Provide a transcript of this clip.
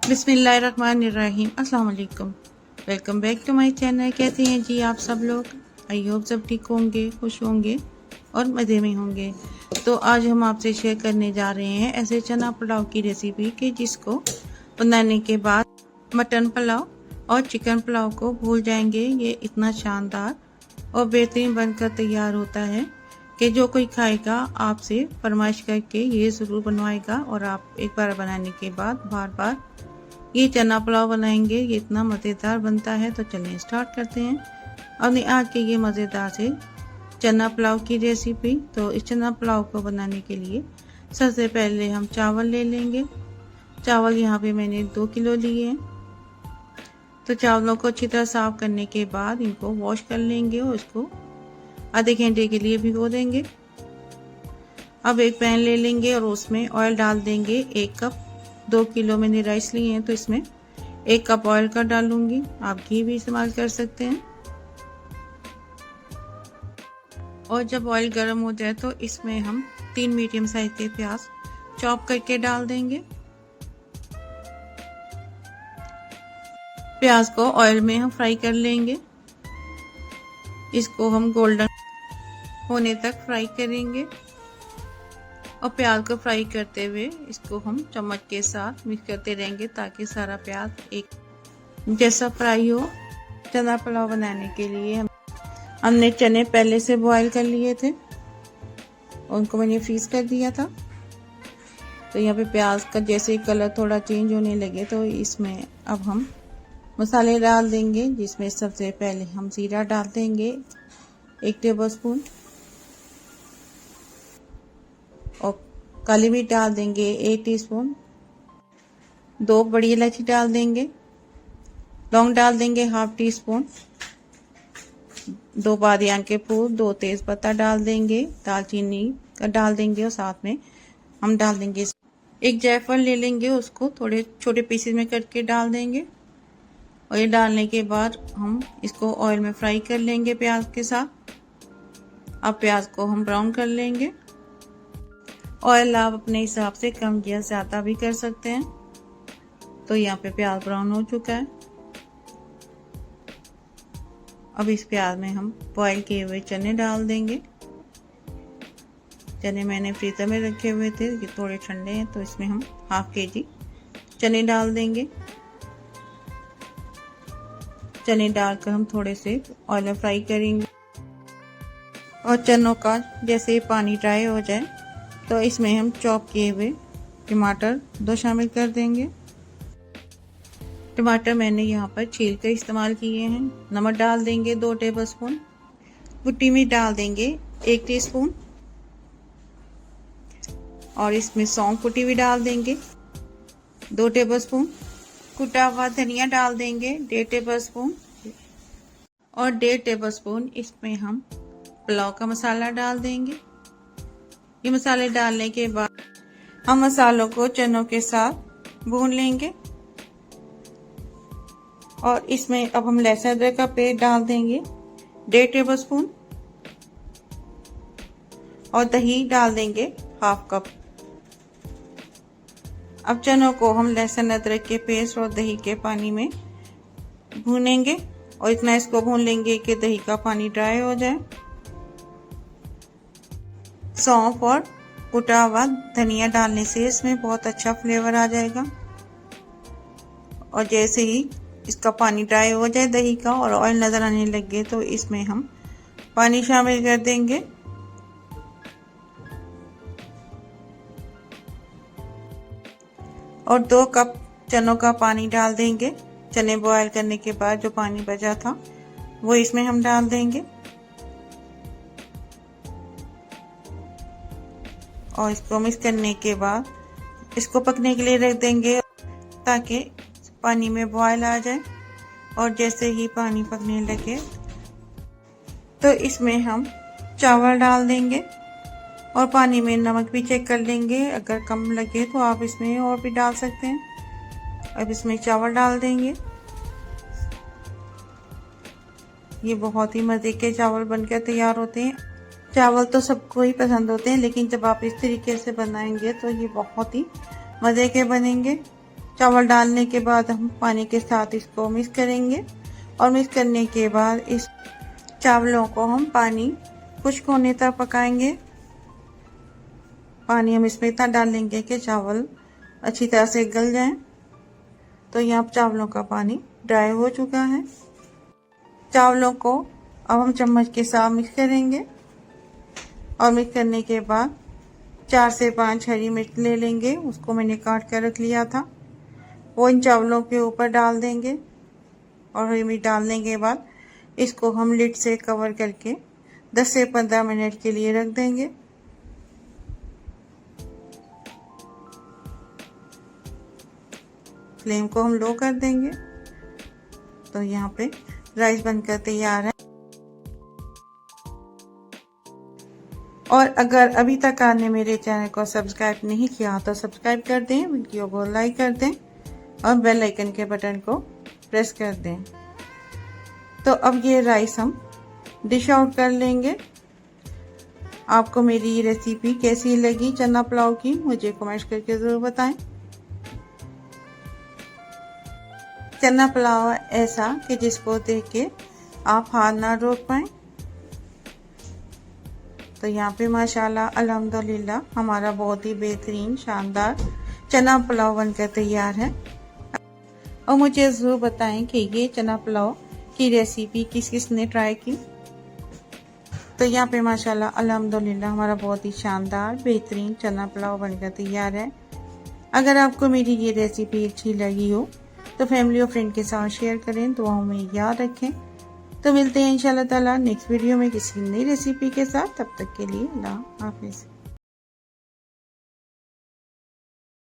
बिस्मिल्लाहिर्रहमानिर्रहीम। अस्सलाम वालेकुम। Welcome back to my channel. कैसे हैं जी आप सब लोग? आई होप सब ठीक होंगे, खुश होंगे और मज़े में होंगे। तो आज हम आपसे शेयर करने जा रहे हैं ऐसे चना पुलाव की रेसिपी कि जिसको बनाने के बाद मटन पुलाव और चिकन पुलाव को भूल जाएंगे। ये इतना शानदार और बेहतरीन बनकर तैयार होता है कि जो कोई खाएगा आपसे फरमाइश करके ये ज़रूर बनवाएगा और आप एक बार बनाने के बाद बार बार ये चना पुलाव बनाएंगे। ये इतना मज़ेदार बनता है। तो चलिए स्टार्ट करते हैं अपने आज के ये मज़ेदार से चना पुलाव की रेसिपी। तो इस चना पुलाव को बनाने के लिए सबसे पहले हम चावल ले लेंगे। चावल यहाँ पे मैंने 2 किलो लिए हैं। तो चावलों को अच्छी तरह साफ करने के बाद इनको वॉश कर लेंगे और इसको आधे घंटे के लिए भिगो देंगे। अब एक पैन ले लेंगे और उसमें ऑयल डाल देंगे 1 कप। 2 किलो मैंने राइस लिए हैं तो इसमें 1 कप ऑयल का डालूंगी। आप घी भी इस्तेमाल कर सकते हैं। और जब ऑयल गर्म हो जाए तो इसमें हम 3 मीडियम साइज के प्याज चॉप करके डाल देंगे। प्याज को ऑयल में हम फ्राई कर लेंगे। इसको हम गोल्डन होने तक फ्राई करेंगे और प्याज को फ्राई करते हुए इसको हम चम्मच के साथ मिक्स करते रहेंगे ताकि सारा प्याज एक जैसा फ्राई हो। चना पुलाव बनाने के लिए हमने चने पहले से बॉईल कर लिए थे और उनको मैंने फ्रीज कर दिया था। तो यहाँ पे प्याज का जैसे कलर थोड़ा चेंज होने लगे तो इसमें अब हम मसाले डाल देंगे, जिसमें सबसे पहले हम जीरा डाल देंगे 1 टेबलस्पून और काली मिर्च डाल देंगे 1 टीस्पून। 2 बड़ी इलायची डाल देंगे। लौंग डाल देंगे 1/2 टीस्पून। 2 बादियान के फूल, 2 तेज़पत्ता डाल देंगे। दालचीनी का डाल देंगे और साथ में हम डाल देंगे 1 जायफल ले लेंगे, उसको थोड़े छोटे पीसेस में कट के डाल देंगे। और ये डालने के बाद हम इसको ऑयल में फ्राई कर लेंगे प्याज के साथ। अब प्याज को हम ब्राउन कर लेंगे। ऑयल आप अपने हिसाब से कम या ज़्यादा भी कर सकते हैं। तो यहाँ पे प्याज ब्राउन हो चुका है। अब इस प्याज में हम बॉईल किए हुए चने डाल देंगे। चने मैंने फ्रीजर में रखे हुए थे, ये थोड़े ठंडे हैं तो इसमें हम 1/2 केजी चने डाल देंगे। चने डालकर हम थोड़े से ऑयल में फ्राई करेंगे और चनों का जैसे पानी ड्राई हो जाए तो इसमें हम चॉप किए हुए टमाटर 2 शामिल कर देंगे। टमाटर मैंने यहाँ पर छील कर इस्तेमाल किए हैं। नमक डाल देंगे 2 टेबलस्पून। कुटी मिर्च डाल देंगे 1 टीस्पून और इसमें सौंफ कुटी हुई डाल देंगे 2 टेबलस्पून। कुटा हुआ धनिया डाल देंगे 1.5 टेबलस्पून और 1.5 टेबलस्पून इसमें हम पुलाव का मसाला डाल देंगे। ये मसाले डालने के बाद हम मसालों को चनों के साथ भून लेंगे और इसमें अब हम लहसुन अदरक का पेस्ट डाल देंगे 1.5 टेबलस्पून और दही डाल देंगे 1/2 कप। अब चनों को हम लहसुन अदरक के पेस्ट और दही के पानी में भूनेंगे और इतना इसको भून लेंगे कि दही का पानी ड्राई हो जाए। सौंफ और कुटा हुआ धनिया डालने से इसमें बहुत अच्छा फ्लेवर आ जाएगा। और जैसे ही इसका पानी ड्राई हो जाए दही का और ऑयल नजर आने लगे तो इसमें हम पानी शामिल कर देंगे। और 2 कप चनों का पानी डाल देंगे। चने बॉयल करने के बाद जो पानी बचा था वो इसमें हम डाल देंगे और इसको मिक्स करने के बाद इसको पकने के लिए रख देंगे ताकि पानी में बॉयल आ जाए। और जैसे ही पानी पकने लगे तो इसमें हम चावल डाल देंगे और पानी में नमक भी चेक कर लेंगे। अगर कम लगे तो आप इसमें और भी डाल सकते हैं। अब इसमें चावल डाल देंगे। ये बहुत ही मज़े के चावल बनकर तैयार होते हैं। चावल तो सबको ही पसंद होते हैं, लेकिन जब आप इस तरीके से बनाएंगे तो ये बहुत ही मज़े के बनेंगे। चावल डालने के बाद हम पानी के साथ इसको मिक्स करेंगे और मिक्स करने के बाद इस चावलों को हम पानी खुश्क होने तक पकाएंगे। पानी हम इसमें इतना डालेंगे कि चावल अच्छी तरह से गल जाएं। तो यहाँ चावलों का पानी ड्राई हो चुका है। चावलों को अब हम चम्मच के साथ मिक्स करेंगे और मिक्स करने के बाद 4 से 5 हरी मिर्च ले लेंगे, उसको मैंने काट कर रख लिया था, वो इन चावलों के ऊपर डाल देंगे और हरी मिर्च डालने के बाद इसको हम लिड से कवर करके 10 से 15 मिनट के लिए रख देंगे। फ्लेम को हम लो कर देंगे। तो यहाँ पे राइस बनकर तैयार है। और अगर अभी तक आपने मेरे चैनल को सब्सक्राइब नहीं किया तो सब्सक्राइब कर दें, वीडियो को लाइक कर दें और बेल आइकन के बटन को प्रेस कर दें। तो अब ये राइस हम डिश आउट कर लेंगे। आपको मेरी रेसिपी कैसी लगी चना पुलाव की, मुझे कमेंट करके ज़रूर बताएं। चना पुलाव ऐसा कि जिसको देख के आप हाथ ना रोक पाएं। तो यहाँ पे माशाल्लाह अल्हम्दुलिल्लाह हमारा बहुत ही बेहतरीन शानदार चना पुलाव बनकर तैयार है। और मुझे ज़रूर बताएं कि ये चना पुलाव की रेसिपी किस किस ने ट्राई की। तो यहाँ पे माशाल्लाह अल्हम्दुलिल्लाह हमारा बहुत ही शानदार बेहतरीन चना पुलाव बनकर तैयार है। अगर आपको मेरी ये रेसिपी अच्छी लगी हो तो फैमिली और फ्रेंड के साथ शेयर करें, दुआओं में याद रखें। तो मिलते हैं इंशाल्लाह ताला नेक्स्ट वीडियो में किसी नई रेसिपी के साथ। तब तक के लिए अल्लाह हाफिज़।